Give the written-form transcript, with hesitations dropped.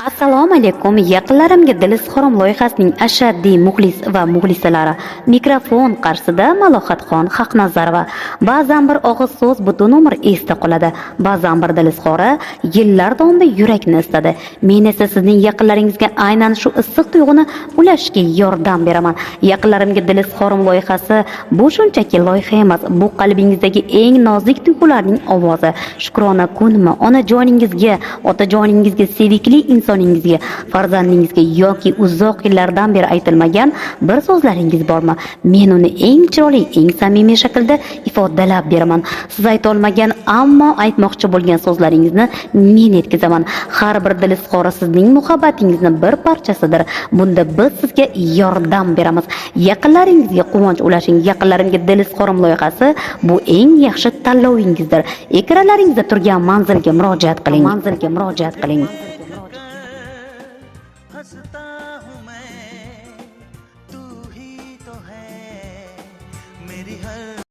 Assalomu alaykum. Yaqinlarimga dil izhorim loyihasining ashaddiy muxlis va muxlisalari. Mikrofon qarshisida Malohatxon Haqnazarova. Ba'zan bir og'iz so'z butun umr esda qoladi. Ba'zan bir dil izhori yillar davomida yurakni isitadi. Men esa sizning yaqinlaringizga aynan shu issiq tuyg'uni ulashishga yordam beraman. Yaqinlarimga dil izhorim loyihasi bu shunchaki loyiha emas. Bu qalbingizdagi eng nozik tuyg'ularning ovozi. Shukrona kunmi onajoningizga, otajoningizga, sevikli insoningizga, farzandingizga yoki uzoq yillardan beri aytilmagan bir so'zlaringiz bormi? Men uni eng chiroyli, eng samimiy shaklda ifodalab beraman. Siz ayta olmagan, ammo aytmoqchi bo'lgan so'zlaringizni men yetkazaman. Har bir dil izhori sizning muhabbatingizni bir parchasidir. Bunda biz sizga yordam beramiz. Yaqinlaringizga quvonch ulashing. Yaqinlarimga dil izhorim loyihasi bu eng yaxshi tanlovingizdir. Ekranlaringizda turgan manzilga murojaat qiling. हंसता हूँ मैं, तू ही तो है मेरी हर